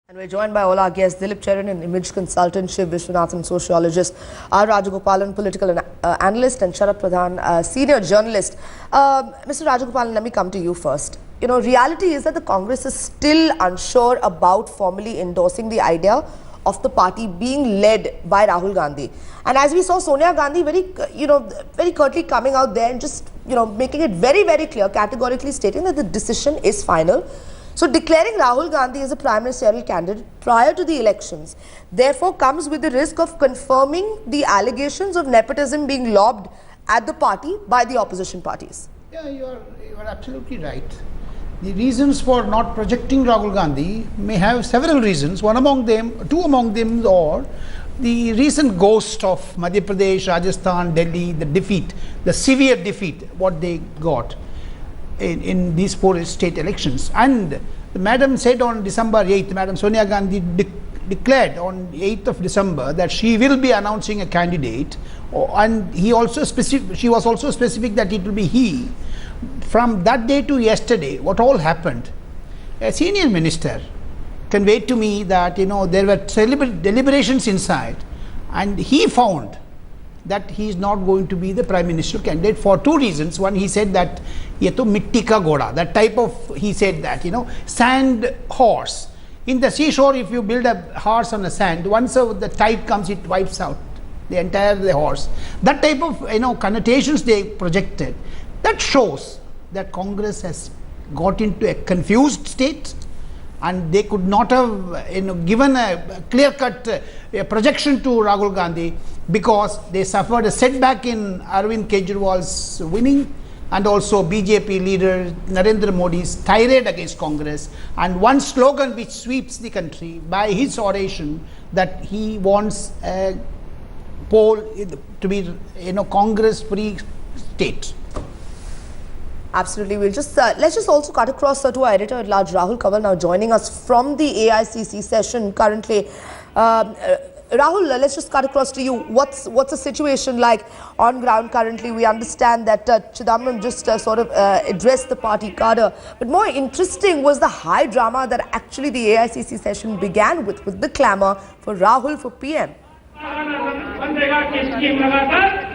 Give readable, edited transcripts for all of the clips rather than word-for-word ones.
And we're joined by all our guests, Dilip Charan, an image consultant, Shiv Vishwanathan, sociologist, R. Rajagopalan, political analyst, and Sharat Pradhan, senior journalist. Mr. Rajagopalan, let me come to you first. You know, reality is that the Congress is still unsure about formally endorsing the idea of the party being led by Rahul Gandhi. And as we saw Sonia Gandhi very curtly coming out there and just, making it very, very clear, categorically stating that the decision is final. So declaring Rahul Gandhi as a prime ministerial candidate prior to the elections therefore comes with the risk of confirming the allegations of nepotism being lobbed at the party by the opposition parties. Yeah, you are absolutely right. The reasons for not projecting Rahul Gandhi may have several reasons. Two among them are the recent ghost of Madhya Pradesh, Rajasthan, Delhi, the severe defeat, what they got in these four state elections. And the madam said on December 8th, Madam Sonia Gandhi declared on 8th of December that she will be announcing a candidate, and she was also specific that it will be he. From that day to yesterday, what all happened? A senior minister conveyed to me that there were deliberations inside, and he found that he is not going to be the prime ministerial candidate for two reasons. One, he said that ye to mitti ka goda, that type of, he said that sand horse. In the seashore, if you build a horse on the sand, once the tide comes, it wipes out the horse. That type of connotations they projected. That shows that Congress has got into a confused state, and they could not have given a clear-cut projection to Rahul Gandhi, because they suffered a setback in Arvind Kejriwal's winning, and also BJP leader Narendra Modi's tirade against Congress, and one slogan which sweeps the country by his oration, that he wants a poll to be Congress-free state. Absolutely. Let's just also cut across to our editor-at-large, Rahul Kanwal, now joining us from the AICC session currently. Rahul, let's just cut across to you. What's the situation like on ground currently? We understand that Chidambaram just addressed the party cadre. But more interesting was the high drama that actually the AICC session began with the clamour for Rahul for PM.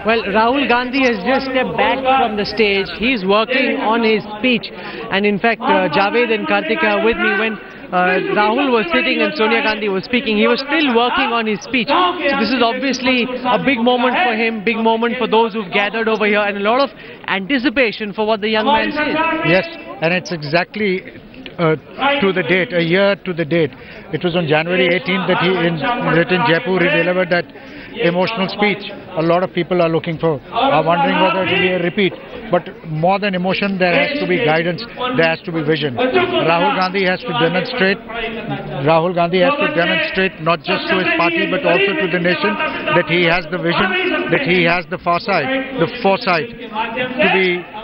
Well, Rahul Gandhi has just stepped back from the stage. He's working on his speech. And in fact, Javed and Kartika are with me. When Rahul was sitting and Sonia Gandhi was speaking, he was still working on his speech. So this is obviously a big moment for him, big moment for those who've gathered over here, and a lot of anticipation for what the young man says. Yes, and it's exactly to the date, a year to the date. It was on January 18th that in Jaipur he delivered that emotional speech. A lot of people are wondering whether it will be a repeat. But more than emotion, there has to be guidance, there has to be vision. Rahul Gandhi has to demonstrate not just to his party but also to the nation that he has the vision, that he has the foresight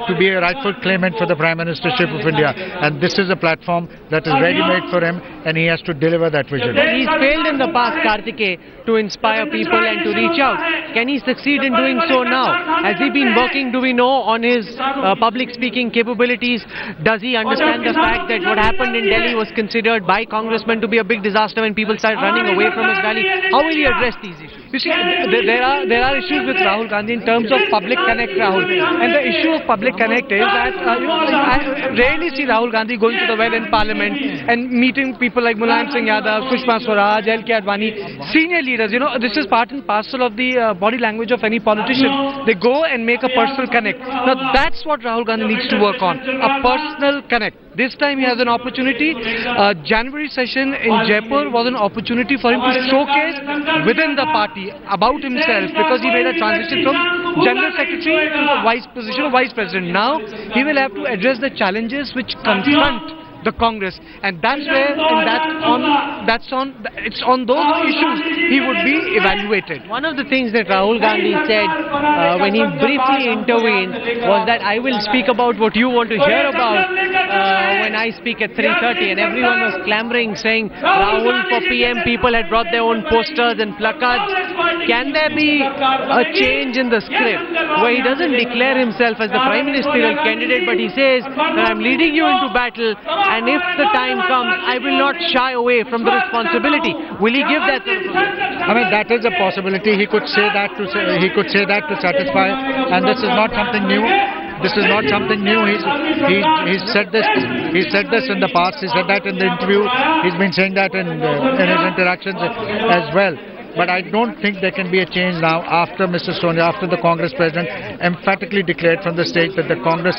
to be a rightful claimant for the Prime Ministership of India. And this is a platform that is ready-made for him, and he has to deliver that vision. He's failed in the past, Kartike, to inspire people and to reach out. Can he succeed in doing so now? Has he been working, do we know, on his public speaking capabilities? Does he understand the fact that what happened in Delhi was considered by congressmen to be a big disaster when people started running away from his rally? How will he address these issues? You see, there are issues with Rahul Gandhi in terms of public connect, Rahul. And the issue of public connect is that, I rarely see Rahul Gandhi going to the well in Parliament and meeting people like Mulayam Singh Yadav, Sushma Swaraj, L.K. Advani, senior leaders. This is part and parcel of the body language of any politician. They go and make a personal connect. Now, that's what Rahul Gandhi needs to work on, a personal connect. This time he has an opportunity. January session in Jaipur was an opportunity for him to showcase within the party about himself, because he made a transition from General Secretary to the position of Vice President. Now he will have to address the challenges which confront the Congress, and that's where, it's on those issues he would be evaluated. One of the things that Rahul Gandhi said when he briefly intervened was that I will speak about what you want to hear about when I speak at 3:30, and everyone was clamoring, saying Rahul for PM. People had brought their own posters and placards. Can there be a change in the script where he doesn't declare himself as the prime ministerial candidate, but he says that I'm leading you into battle, and if the time comes, I will not shy away from the responsibility. Will he give that? I mean, that is a possibility. He could say that to satisfy, and this is not something new. This is not something new. He's said this. He said this in the past. He said that in the interview. He's been saying that in his interactions as well. But I don't think there can be a change now after Mr. Sonia, after the Congress President emphatically declared from the stage that the Congress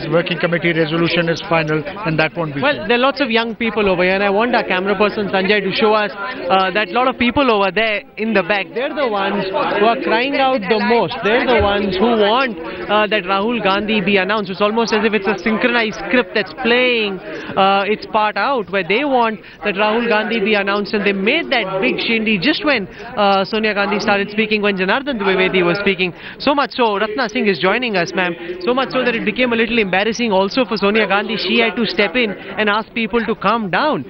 Working Committee resolution is final, and that won't be changed. Well, there are lots of young people over here, and I want our camera person Sanjay to show us that a lot of people over there in the back, they're the ones who are crying out the most. They're the ones who want that Rahul Gandhi be announced. It's almost as if it's a synchronized script that's playing its part out, where they want that Rahul Gandhi be announced, and they made that big shindy just when Sonia Gandhi started speaking, when Janardhan Dwivedi was speaking. So much so, Ratna Singh is joining us, ma'am. So much so that it became a little embarrassing also for Sonia Gandhi. She had to step in and ask people to calm down.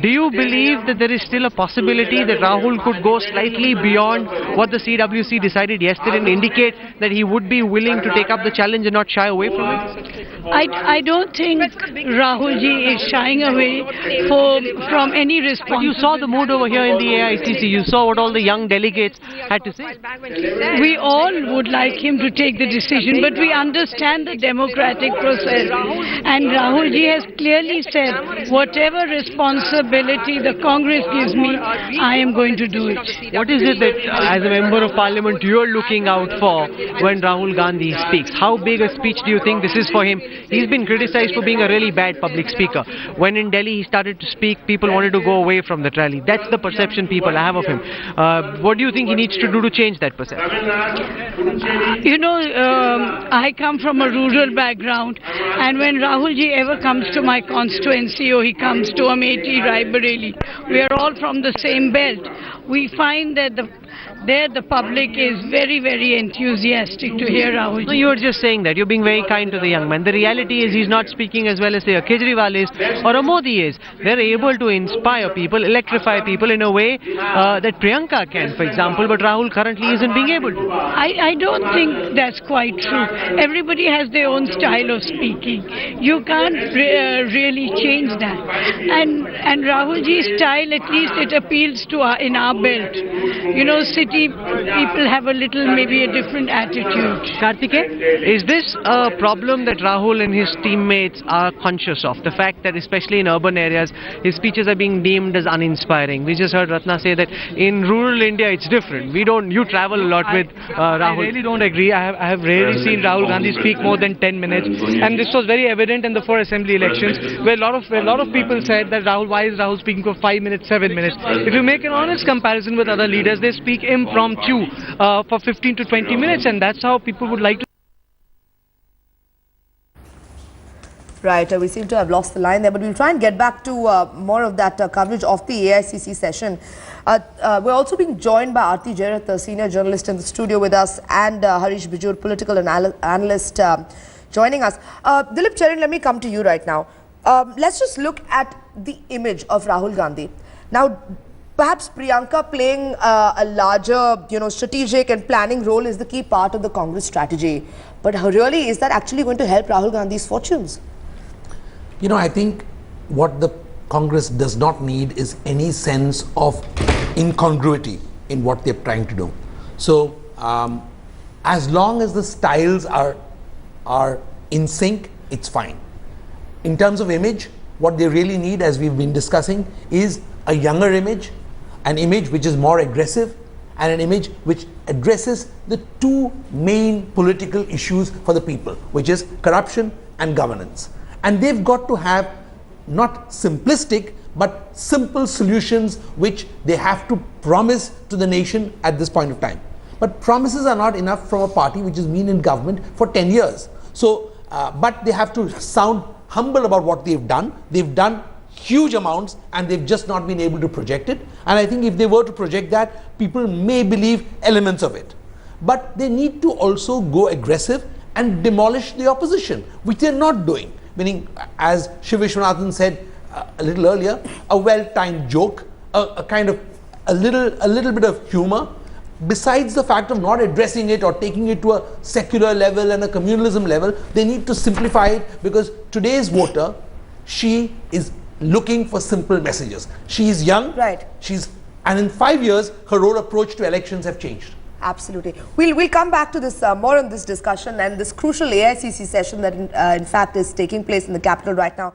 Do you believe that there is still a possibility that Rahul could go slightly beyond what the CWC decided yesterday and indicate that he would be willing to take up the challenge and not shy away from it? I don't think Rahul ji is shying away from any response. But you saw the mood over here in the AICC. You saw what all the young delegates had to say. We all would like him to take the decision, but we understand the democratic process. And Rahul ji has clearly said, whatever responsibility the Congress gives me, I am going to do it. What is it that, as a member of parliament, you are looking out for when Rahul Gandhi speaks? How big a speech do you think this is for him? He's been criticized for being a really bad public speaker. When in Delhi he started to speak, people wanted to go away from that rally. That's the perception people have of him. What do you think he needs to do to change that perception? You know, I come from a rural background, and when Rahul ji ever comes to my constituency or he comes to Amethi, Raebareli, we are all from the same belt. We find that the public is very, very enthusiastic to hear Rahul. So you were just saying that. You're being very kind to the young man. The reality is he's not speaking as well as say a Kejriwal is or a Modi is. They're able to inspire people, electrify people in a way that Priyanka can, for example, but Rahul currently isn't being able to. I don't think that's quite true. Everybody has their own style of speaking. You can't really change that. And Rahul ji's style, at least it appeals to in our belt. You know, city people have a little, maybe a different attitude. Karthike, is this a problem that Rahul and his teammates are conscious of? The fact that especially in urban areas, his speeches are being deemed as uninspiring. We just heard Ratna say that in rural India it's different. You travel a lot with Rahul. I really don't agree. I have rarely seen Rahul Gandhi speak more than 10 minutes, and this was very evident in the 4 assembly elections, where a lot of people said that why is Rahul speaking for 5 minutes, 7 minutes? If you make an honest comparison with other leaders, they speak impromptu for 15 to 20 minutes, and that's how people would like to. Right, we seem to have lost the line there, but we'll try and get back to more of that coverage of the AICC session. We're also being joined by Aarti Jairath, a senior journalist in the studio with us, and Harish Bijur, political analyst, joining us. Dilip Charan, let me come to you right now. Let's just look at the image of Rahul Gandhi. Now, perhaps Priyanka playing a larger, strategic and planning role is the key part of the Congress strategy. But really, is that actually going to help Rahul Gandhi's fortunes? I think what the Congress does not need is any sense of incongruity in what they're trying to do. So, as long as the styles are in sync, it's fine. In terms of image, what they really need, as we've been discussing, is a younger image, an image which is more aggressive, and an image which addresses the two main political issues for the people, which is corruption and governance. And they've got to have not simplistic, but simple solutions which they have to promise to the nation at this point of time. But promises are not enough from a party which has been in government for 10 years. So, but they have to sound humble about what they've done. They've done huge amounts and they've just not been able to project it. And I think if they were to project that, people may believe elements of it. But they need to also go aggressive and demolish the opposition, which they're not doing. Meaning, as Shiv Vishwanathan said a little earlier, a well-timed joke, a kind of a little bit of humor, besides the fact of not addressing it or taking it to a secular level and a communalism level. They need to simplify it, because today's voter She is looking for simple messages. She is young. Right. And in 5 years, her whole approach to elections have changed. Absolutely. We'll come back to this more on this discussion and this crucial AICC session that in fact is taking place in the capital right now.